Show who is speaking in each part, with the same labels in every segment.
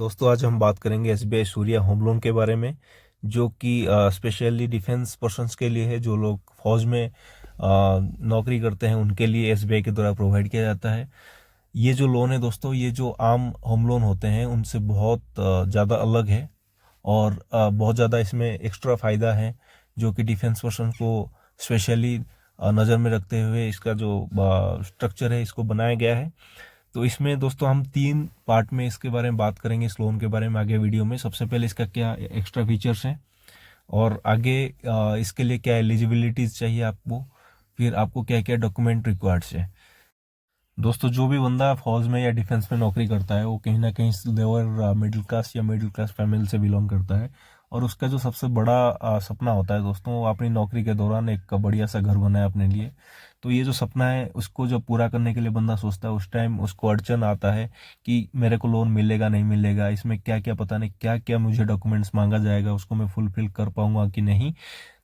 Speaker 1: दोस्तों आज हम बात करेंगे एसबीआई सूर्या होम लोन के बारे में, जो कि स्पेशली डिफेंस पर्सन्स के लिए है। जो लोग फौज में नौकरी करते हैं उनके लिए एसबीआई के द्वारा प्रोवाइड किया जाता है। ये जो लोन है दोस्तों, ये जो आम होम लोन होते हैं उनसे बहुत ज़्यादा अलग है और बहुत ज़्यादा इसमें एक्स्ट्रा फ़ायदा है, जो कि डिफेंस पर्सन को स्पेशली नज़र में रखते हुए इसका जो स्ट्रक्चर है इसको बनाया गया है। तो इसमें दोस्तों हम 3 पार्ट में इसके बारे में बात करेंगे, इस लोन के बारे में आगे वीडियो में। सबसे पहले इसका क्या एक्स्ट्रा फीचर्स हैं और आगे इसके लिए क्या एलिजिबिलिटीज चाहिए आपको, फिर आपको क्या क्या डॉक्यूमेंट रिक्वायर्ड है। दोस्तों जो भी बंदा फौज में या डिफेंस में नौकरी करता है वो कहीं ना कहीं लोअर मिडिल क्लास या मिडिल क्लास फैमिली से बिलोंग करता है, और उसका जो सबसे बड़ा सपना होता है दोस्तों, वो अपनी नौकरी के दौरान एक बढ़िया सा घर बनाए अपने लिए। तो ये जो सपना है उसको जब पूरा करने के लिए बंदा सोचता है, उस टाइम उसको अड़चन आता है कि मेरे को लोन मिलेगा नहीं मिलेगा, इसमें क्या क्या पता नहीं क्या क्या मुझे डॉक्यूमेंट्स मांगा जाएगा, उसको मैं फुलफिल कर पाऊंगा कि नहीं।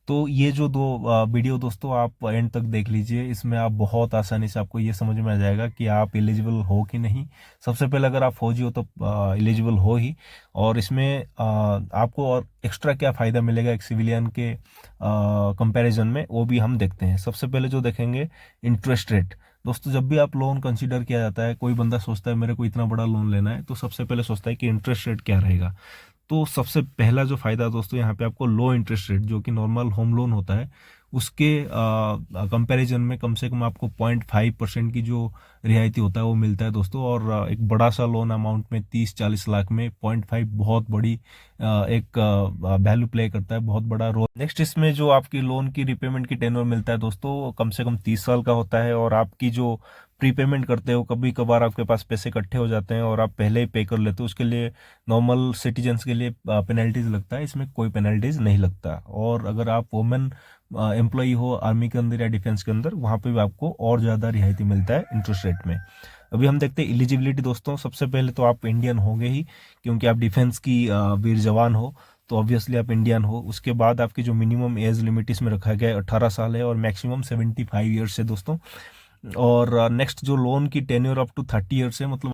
Speaker 1: तो ये जो दो वीडियो दोस्तों आप एंड तक देख लीजिए, इसमें आप बहुत आसानी से आपको ये समझ में आ जाएगा कि आप एलिजिबल हो कि नहीं। सबसे पहले अगर आप फौजी हो तो एलिजिबल हो ही, और इसमें आपको और एक्स्ट्रा क्या फ़ायदा मिलेगा एक सिविलियन के कंपैरिजन में, वो भी हम देखते हैं। सबसे पहले जो देखेंगे इंटरेस्ट रेट। दोस्तों जब भी आप लोन कंसीडर किया जाता है, कोई बंदा सोचता है मेरे को इतना बड़ा लोन लेना है, तो सबसे पहले सोचता है कि इंटरेस्ट रेट क्या रहेगा। तो सबसे पहला जो फायदा दोस्तों यहाँ पे आपको लो इंटरेस्ट रेट, जो कि नॉर्मल होम लोन होता है उसके कंपैरिजन में कम से कम आपको 0.5% की जो रियायती होता है वो मिलता है दोस्तों। और एक बड़ा सा लोन अमाउंट में 30-40 लाख में 0.5 बहुत बड़ी एक वैल्यू प्ले करता है, बहुत बड़ा रोल। नेक्स्ट इसमें जो आपकी लोन की रिपेमेंट की टेन्योर मिलता है दोस्तों, वो कम से कम 30 साल का होता है। और आपकी जो प्रीपेमेंट करते हो, कभी कभार आपके पास पैसे इकट्ठे हो जाते हैं और आप पहले ही पे कर लेते हो, उसके लिए नॉर्मल सिटीजन्स के लिए पेनल्टीज लगता है, इसमें कोई पेनल्टीज नहीं लगता। और अगर आप वुमेन एम्प्लॉई हो आर्मी के अंदर या डिफेंस के अंदर, वहाँ पे भी आपको और ज़्यादा रियायती मिलता है इंटरेस्ट रेट में। अभी हम देखते हैं एलिजिबिलिटी दोस्तों। सबसे पहले तो आप इंडियन होंगे ही, क्योंकि आप डिफेंस की वीर जवान हो, तो ऑब्वियसली आप इंडियन हो। उसके बाद आपकी जो मिनिमम एज लिमिट इसमें रखा गया है 18 साल है, और मैक्सिमम 75 ईयर्स है दोस्तों। और नेक्स्ट जो लोन की टेन्योर अप टू 30 ईयर्स है, मतलब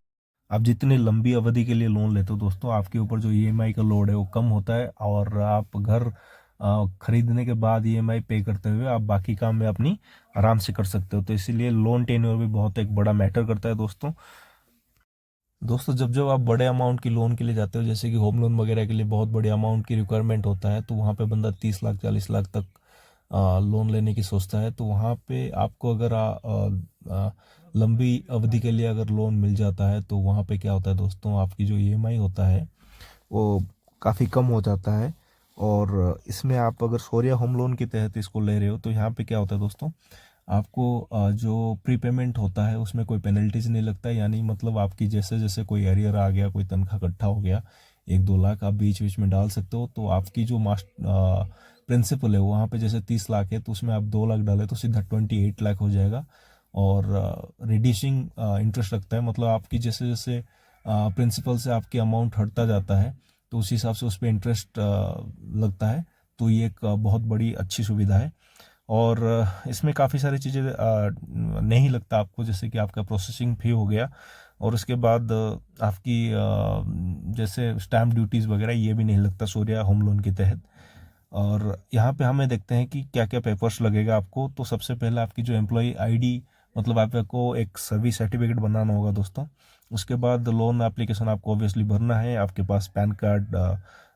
Speaker 1: आप जितनी लंबी अवधि के लिए लोन लेते हो दोस्तों, आपके ऊपर जो ईएमआई का लोड है वो कम होता है, और आप घर खरीदने के बाद ईएमआई पे करते हुए आप बाकी काम में अपनी आराम से कर सकते हो। तो इसीलिए लोन टेन्योर भी बहुत एक बड़ा मैटर करता है दोस्तों। दोस्तों जब जब आप बड़े अमाउंट की लोन के लिए जाते हो, जैसे कि होम लोन वगैरह के लिए बहुत बड़े अमाउंट की रिक्वायरमेंट होता है, तो वहाँ पे बंदा 30 लाख 40 लाख तक लोन लेने की सोचता है। तो वहाँ पे आपको अगर लंबी अवधि के लिए अगर लोन मिल जाता है, तो वहाँ पे क्या होता है दोस्तों, आपकी जो ईएमआई होता है वो काफ़ी कम हो जाता है। और इसमें आप अगर शौर्य होम लोन के तहत इसको ले रहे हो, तो यहाँ पे क्या होता है दोस्तों, आपको जो प्रीपेमेंट होता है उसमें कोई पेनल्टीज नहीं लगता है। यानी मतलब आपकी जैसे जैसे कोई एरियर आ गया, कोई तनख्वाह इकट्ठा हो गया, 1-2 लाख आप बीच बीच में डाल सकते हो। तो आपकी जो प्रिंसिपल है वहाँ पे जैसे 30 लाख है, तो उसमें आप 2 लाख डाले तो सीधा 28 लाख हो जाएगा। और रिड्यूसिंग इंटरेस्ट लगता है, मतलब आपकी जैसे जैसे प्रिंसिपल से आपकी अमाउंट हटता जाता है, तो उस हिसाब से उस पर इंटरेस्ट लगता है। तो ये एक बहुत बड़ी अच्छी सुविधा है। और इसमें काफ़ी सारी चीज़ें नहीं लगता आपको, जैसे कि आपका प्रोसेसिंग फी हो गया, और उसके बाद आपकी जैसे स्टैम्प ड्यूटीज़ वगैरह ये भी नहीं लगता सूर्या होम लोन के तहत। और यहाँ पे हमें देखते हैं कि क्या क्या पेपर्स लगेगा आपको। तो सबसे पहले आपकी जो एम्प्लॉय आईडी, मतलब आपको एक सर्विस सर्टिफिकेट बनाना होगा दोस्तों। उसके बाद लोन एप्लीकेशन आपको ऑब्वियसली भरना है। आपके पास पैन कार्ड,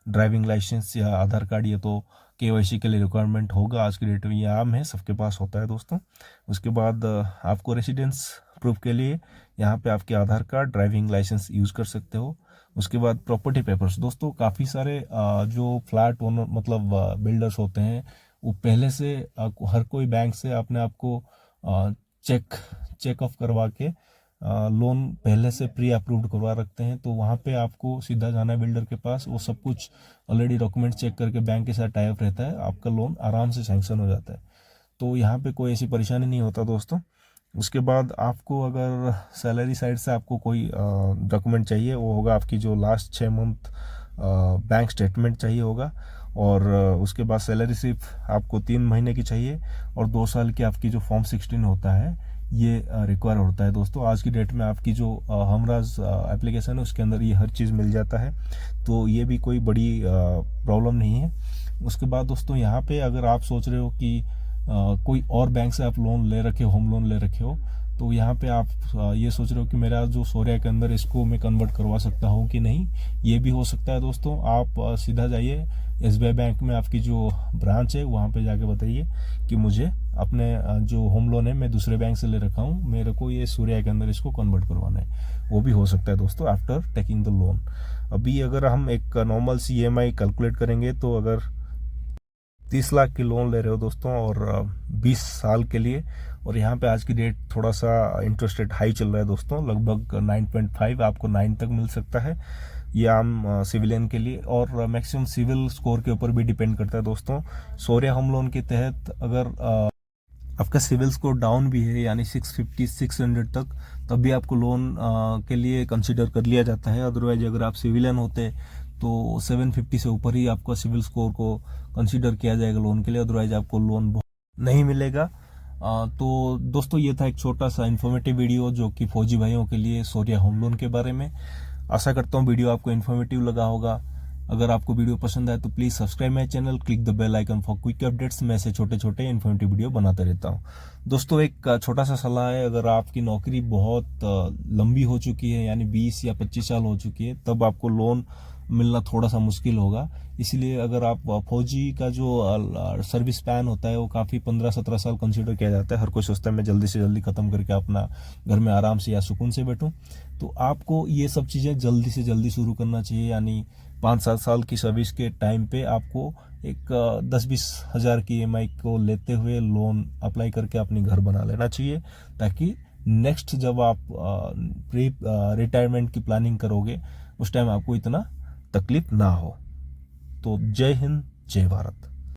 Speaker 1: ड्राइविंग लाइसेंस या आधार कार्ड, ये तो केवाईसी के लिए रिक्वायरमेंट होगा, आज की डेट में ये आम है, सबके पास होता है दोस्तों। उसके बाद आपको रेसिडेंस प्रूफ के लिए यहाँ पे आपके आधार कार्ड, ड्राइविंग लाइसेंस यूज़ कर सकते हो। उसके बाद प्रॉपर्टी पेपर्स दोस्तों, काफ़ी सारे जो फ्लैट ओनर मतलब बिल्डर्स होते हैं, वो पहले से हर कोई बैंक से अपने आप को चेक चेक ऑफ करवा के लोन पहले से प्री अप्रूव्ड करवा रखते हैं। तो वहाँ पे आपको सीधा जाना है बिल्डर के पास, वो सब कुछ ऑलरेडी डॉक्यूमेंट चेक करके बैंक के साथ टाई अप रहता है, आपका लोन आराम से सैंक्शन हो जाता है। तो यहाँ पे कोई ऐसी परेशानी नहीं होता दोस्तों। उसके बाद आपको अगर सैलरी साइड से आपको कोई डॉक्यूमेंट चाहिए, वो होगा आपकी जो लास्ट 6 मंथ बैंक स्टेटमेंट चाहिए होगा। और उसके बाद सैलरी सिर्फ आपको 3 महीने की चाहिए, और 2 साल की आपकी जो फॉर्म 16 होता है ये रिक्वायर होता है दोस्तों। आज की डेट में आपकी जो हमराज एप्लीकेशन है उसके अंदर ये हर चीज़ मिल जाता है, तो ये भी कोई बड़ी प्रॉब्लम नहीं है। उसके बाद दोस्तों यहाँ पे अगर आप सोच रहे हो कि कोई और बैंक से आप लोन ले रखे हो, होम लोन ले रखे हो, तो यहाँ पे आप ये सोच रहे हो कि मेरा जो सूर्या के अंदर इसको मैं कन्वर्ट करवा सकता हूँ कि नहीं, ये भी हो सकता है दोस्तों। आप सीधा जाइए SBI बैंक में, आपकी जो ब्रांच है वहाँ पे जाके बताइए कि मुझे अपने जो होम लोन है मैं दूसरे बैंक से ले रखा हूँ, मेरे को ये सूर्या के अंदर इसको कन्वर्ट करवाना है। वो भी हो सकता है दोस्तों आफ्टर टेकिंग द लोन। अभी अगर हम एक नॉर्मल सी EMI कैलकुलेट करेंगे, तो अगर 30 लाख की लोन ले रहे हो दोस्तों और 20 साल के लिए, और यहाँ पे आज की डेट थोड़ा सा इंटरेस्ट रेट हाई चल रहा है दोस्तों, लगभग 9.5 आपको 9 तक मिल सकता है ये आम सिविलियन के लिए। और मैक्सिमम सिविल स्कोर के ऊपर भी डिपेंड करता है दोस्तों। सूर्या होम लोन के तहत अगर आपका सिविल स्कोर डाउन भी है, यानी 650 600 तक, तब भी आपको लोन के लिए कंसिडर कर लिया जाता है। अदरवाइज अगर आप सिविलियन होते तो 750 से ऊपर ही आपका सिविल स्कोर को कंसिडर किया जाएगा लोन के लिए, अदरवाइज आपको लोन नहीं मिलेगा। तो दोस्तों ये था एक छोटा सा इन्फॉर्मेटिव वीडियो जो कि फौजी भाइयों के लिए सूर्या होम लोन के बारे में। आशा करता हूँ वीडियो आपको इन्फॉर्मेटिव लगा होगा। अगर आपको वीडियो पसंद आए तो please subscribe my channel, click the bell icon for quick updates. मैं ऐसे छोटे छोटे इन्फॉर्मेटिव वीडियो बनाता रहता हूँ दोस्तों। एक छोटा सा सलाह है, अगर आपकी नौकरी बहुत लंबी हो चुकी है, यानी 20 या 25 साल हो चुकी है, तब आपको लोन मिलना थोड़ा सा मुश्किल होगा। इसलिए अगर आप फौजी का जो सर्विस प्लान होता है वो काफ़ी 15-17 साल कंसीडर किया जाता है। हर कोई सोचता है मैं जल्दी से जल्दी ख़त्म करके अपना घर में आराम से या सुकून से बैठूं, तो आपको ये सब चीज़ें जल्दी से जल्दी शुरू करना चाहिए। यानी 5-7 साल की सर्विस के टाइम पे आपको एक 10-20 हज़ार की EMI को लेते हुए लोन अप्लाई करके अपनी घर बना लेना चाहिए, ताकि नेक्स्ट जब आप प्री रिटायरमेंट की प्लानिंग करोगे उस टाइम आपको इतना तकलीफ ना हो। तो जय हिंद, जय भारत।